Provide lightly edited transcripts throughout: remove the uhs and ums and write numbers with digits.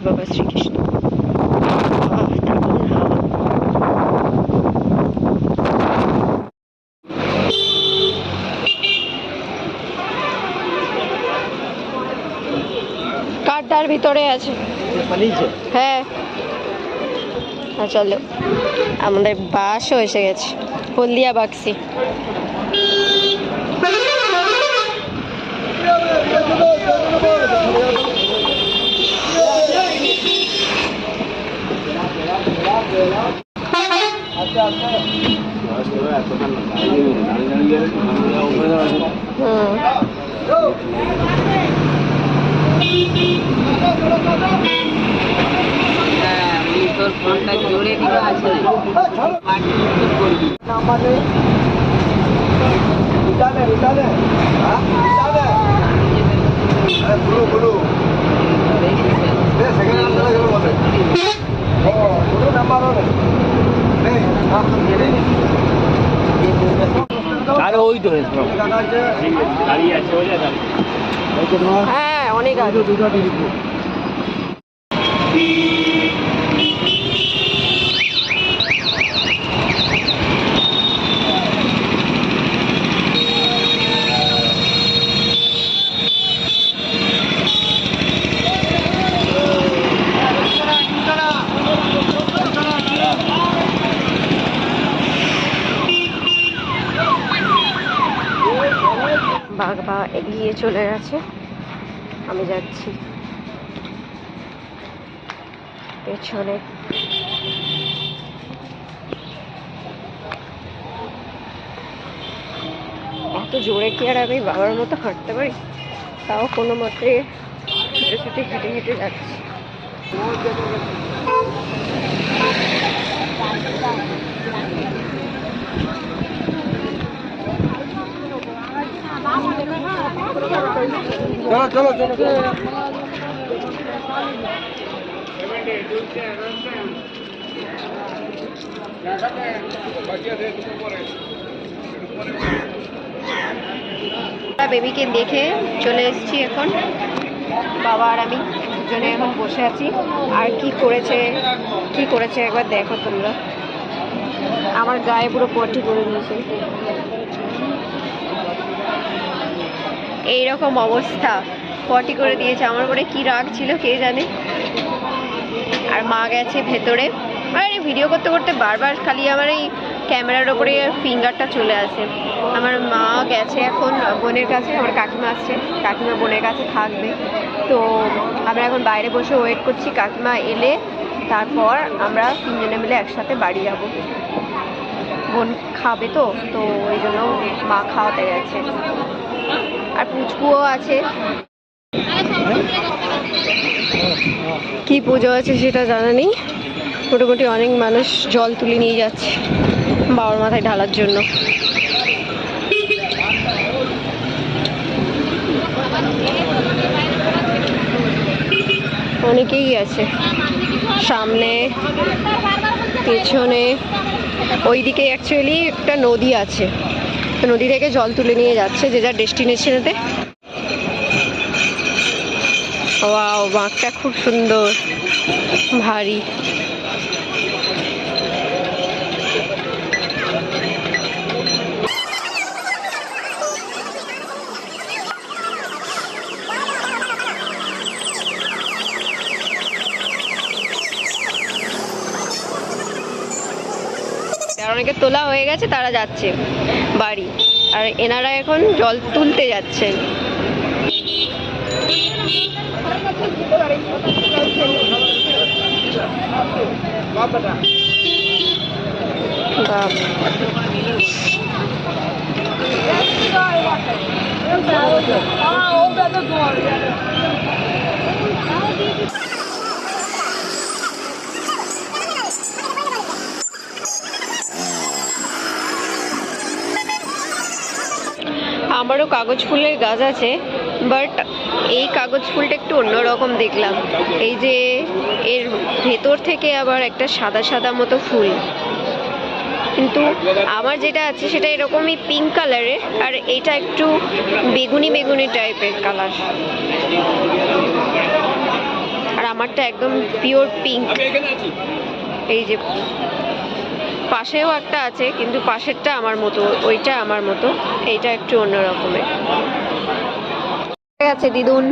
বাবা শ্রীকৃষ্ণ। কারটার ভিতরে আছে, হ্যাঁ। চলো, আমাদের বাসও এসে গেছে, হলদিয়া বাক্সি। তোর ফোনটা জোরে দিকে আছে হ্যাঁ, অনেক আগে। বাবা এগিয়ে চলে গেছে, আমি যাচ্ছি পেছনে। এত জোরে কি আর আমি বাবার মতো হাঁটতে পারি? তাও কোনো মতে ছুটে হেঁটে হেঁটে যাচ্ছি। চলো চলো চলো। বেবিকে দেখে চলে এসেছি এখন, বাবা আর আমি দুজনে এখন বসে আছি। আর কি করেছে একবার দেখো তোমরা। আমার গায়ে পুরো পটি করে দিয়েছে, এইরকম অবস্থা, পটি করে দিয়েছে। আমার উপরে কি রাগ ছিল কে জানে। আর মা গেছে ভেতরে। আর এই ভিডিও করতে করতে বারবার খালি আমার এই ক্যামেরার ওপরে ফিঙ্গারটা চলে আসে। আমার মা গেছে এখন বোনের কাছে, আমার কাকিমা আসছে, কাকিমা বোনের কাছে থাকবে। তো আমরা এখন বাইরে বসে ওয়েট করছি, কাকিমা এলে তারপর আমরা তিনজনে মিলে একসাথে বাড়ি যাব। বোন খাবে তো ওই জন্য মা খাওয়াতে গেছে। আর পুচকুও আছে। কি পুজো আছে সেটা জানা নেই। মোটামুটি অনেক মানুষ জল তুলে নিয়ে যাচ্ছে বাবার মাথায় ঢালার জন্য। অনেকেই আছে, সামনে পেছনে। ওইদিকে অ্যাকচুয়ালি একটা নদী আছে, তো নদী থেকে জল তুলে নিয়ে যাচ্ছে যে যার ডেস্টিনেশনেতে। ওয়াও, বাঁকটা খুব সুন্দর, ভারী। অনেকে তোলা হয়ে গেছে, তারা যাচ্ছে বাড়ি। আর এনারা এখন জল তুলতে যাচ্ছেন। আমারও কাগজ ফুলের গাছ আছে, বাট এই কাগজ ফুলটা একটু অন্যরকম দেখলাম। এই যে এর ভেতর থেকে আবার একটা সাদা সাদা মতো ফুল, কিন্তু আমার যেটা আছে সেটা এরকমই পিঙ্ক কালারের, আর এটা একটু বেগুনি বেগুনি টাইপের কালার। আর আমারটা একদম পিওর পিঙ্ক। এই যে পাশেও একটা আছে, কিন্তু পাশেরটা আমার মতো, ওইটা আমার মতো, এইটা একটু অন্য রকমের। ঠিক আছে দিদুন,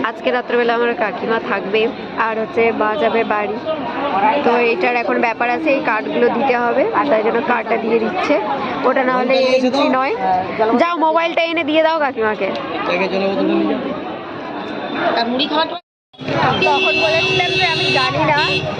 আজকে রাত্রেবেলা আমার কাকিমা থাকবে, আর হচ্ছে মা যাবে বাড়ি। তো এইটার এখন ব্যাপার আছে, এই কার্ডগুলো দিতে হবে, তাই জন্য কার্ডটা দিয়ে দিচ্ছে। ওটা না হলে এন্ট্রি নয়। যাও মোবাইলটা এনে দিয়ে দাও কাকিমাকে। তখন বলেছিলাম যে আমি জানি না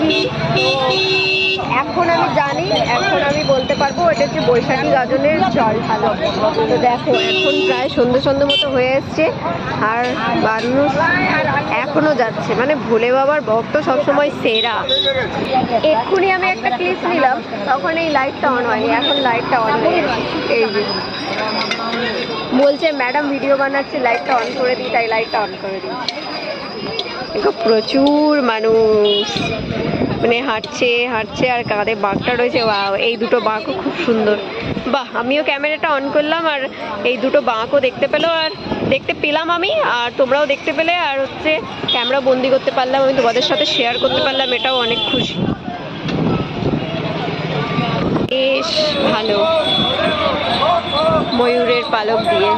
কি, তো এখন আমি জানি, এখন আমি বলতে পারবো এটা হচ্ছে বৈশাখী গাজনের জল ঢালা। তো দেখো এখন প্রায় সন্ধ্যে সন্ধ্যে মতো হয়ে এসছে, আর মানুষ এখনো যাচ্ছে, মানে ভোলে বাবার ভক্ত সবসময় সেরা। এক্ষুনি আমি একটা ক্লিপ নিলাম, তখন এই লাইটটা অন হয়নি, এখন লাইটটা অন হয়ে গেছে। এই যে বলছে ম্যাডাম ভিডিও বানাচ্ছে, লাইটটা অন করে দিই, তাই লাইটটা অন করে দিই। দেখো প্রচুর মানুষ, মানে হাঁটছে হাঁটছে, আর কাঁধে বাঘটা রয়েছে। ওয়াও, এই দুটো বাঘও খুব সুন্দর। বাহ, আমিও ক্যামেরাটা অন করলাম, আর এই দুটো বাঘও দেখতে পেলো, আর দেখতে পেলাম আমি, আর তোমরাও দেখতে পেলে, আর হচ্ছে ক্যামেরা বন্দি করতে পারলাম, আমি তোমাদের সাথে শেয়ার করতে পারলাম, এটাও অনেক খুশি। বেশ ভালো, ময়ূরের পালক দিয়ে।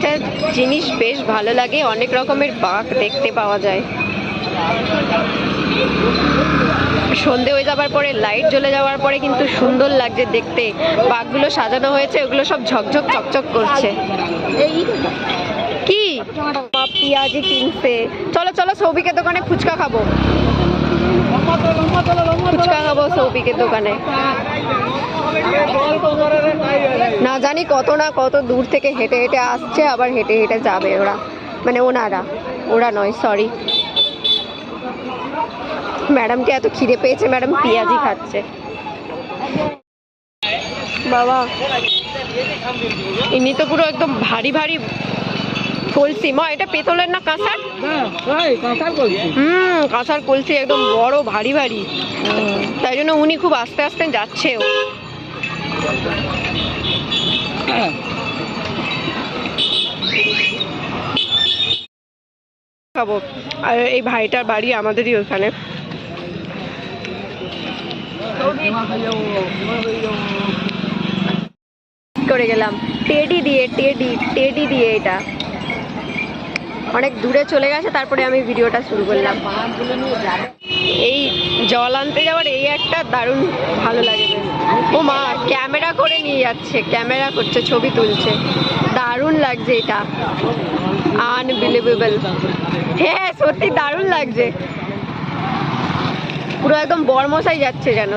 একটা জিনিস বেশ ভালো লাগে, অনেক রকমের বাঘ দেখতে পাওয়া যায়। সন্ধে হয়ে যাবার পরে, লাইট জ্বলে যাওয়ার পরে কিন্তু সুন্দর লাগছে দেখতে। বাঘগুলো সাজানো হয়েছে, ওগুলো সব ঝকঝক চকচক করছে। কি পিয়াজি কিনছে, চলো চলো সৌভিকের দোকানে ফুচকা খাবো, ফুচকা খাবো সৌভিকের দোকানে। না জানি কত না কত দূর থেকে হেঁটে হেঁটে আসছে, আবার হেঁটে হেঁটে যাবে ওরা, মানে ওরা নয়, সরি। ম্যাডামকে এত খিদে পেয়েছে, ম্যাডাম পেঁয়াজি খাচ্ছে। বাবা ইনি তো পুরো একদম ভারী ভারী কলসি। মা এটা পেতলের না কাঁসার? কাঁসার কলসি, একদম বড় ভারী ভারী, তাই জন্য উনি খুব আস্তে আস্তে যাচ্ছেও। খাবো। আর এই ভাইটার বাড়ি আমাদেরই ওখানে। করে গেলাম টেডি দিয়ে, এটা অনেক দূরে চলে গেছে, তারপরে আমি ভিডিওটা শুরু করলাম। এই জল আনতে যাওয়ার এই একটা দারুণ ভালো লাগে। ও মা ক্যামেরা করে নিয়ে যাচ্ছে, ক্যামেরা করছে, ছবি তুলছে, দারুণ লাগছে এটা, আনবিলিভেবল। হ্যাঁ সত্যি দারুণ লাগছে, পুরো একদম বর্মশাই যাচ্ছে যেন।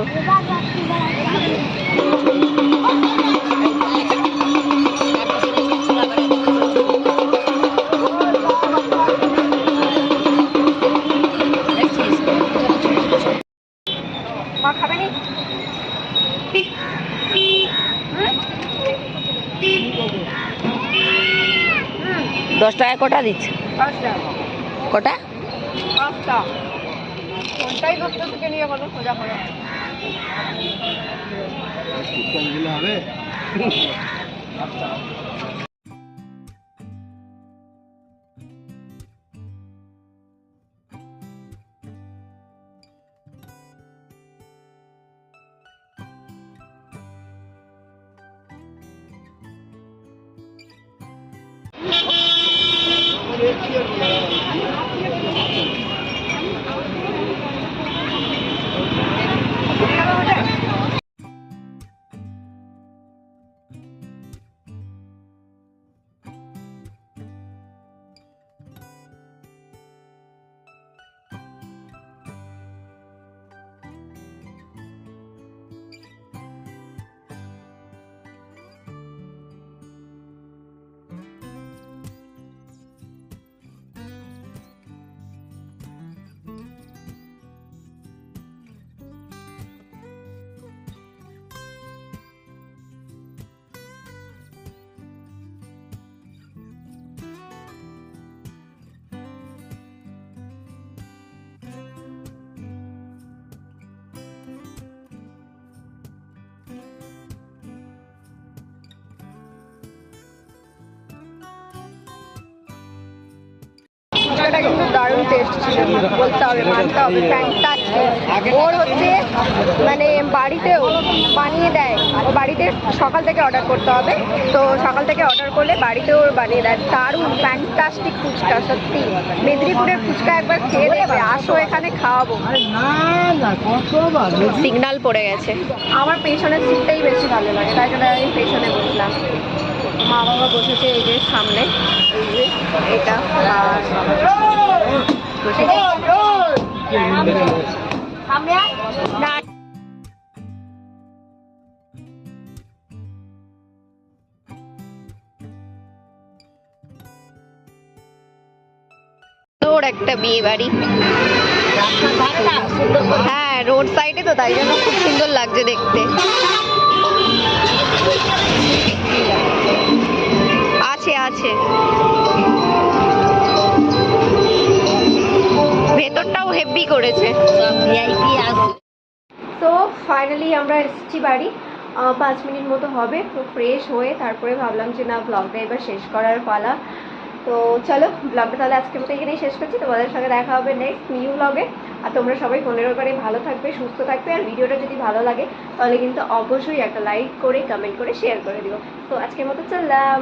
খাবে নি 10 টাকা কটা দিচ্ছে? কটা? 5টা। কোনটাই ধরতে থেকে নিয়ে বলো, সোজা করো। হবে দারুণ টেস্ট ছিল, বলতে হবে, মানতে হবে, ফ্যান্টাস্টিক। ওর হচ্ছে মানে বাড়িতেও বানিয়ে দেয়, ও বাড়িতে সকাল থেকে অর্ডার করতে হবে, তো সকাল থেকে অর্ডার করলে বাড়িতেও বানিয়ে দেয়। দারুণ ফ্যান্টাস্টিক ফুচকা, সত্যি মেদিনীপুরের ফুচকা একবার খেয়ে দেখবে, আসো এখানে খাওয়াবো। সিগন্যাল পড়ে গেছে, আমার পেছনের সিটটাই বেশি ভালো লাগে, তাই জন্য আমি পেছনে বসলাম। মা বাবা বসেছে এই যে সামনে, এই যে এটা, আর না তোর একটা বিয়ে বাড়ি, হ্যাঁ রোড সাইডে তো, তাই জন্য খুব সুন্দর লাগছে দেখতে। আছে আছে, ভেতরটাও হেভি করেছে। তো ফাইনালি আমরা এসেছি বাড়ি, 5 মিনিট মতো হবে, তো ফ্রেশ হয়ে তারপরে ভাবলাম যে না ব্লগটা এবার শেষ করার পালা। তো চলো ব্লগটা তাহলে আজকের মতো এখানেই শেষ করছি, তোমাদের সঙ্গে দেখা হবে নেক্সট নিউ ব্লগে। আর তোমরা সবাই ফোনের ব্যাপারে ভালো থাকবে, সুস্থ থাকবে, আর ভিডিওটা যদি ভালো লাগে তাহলে কিন্তু অবশ্যই একটা লাইক করে, কমেন্ট করে, শেয়ার করে দিও। তো আজকের মতো চললাম।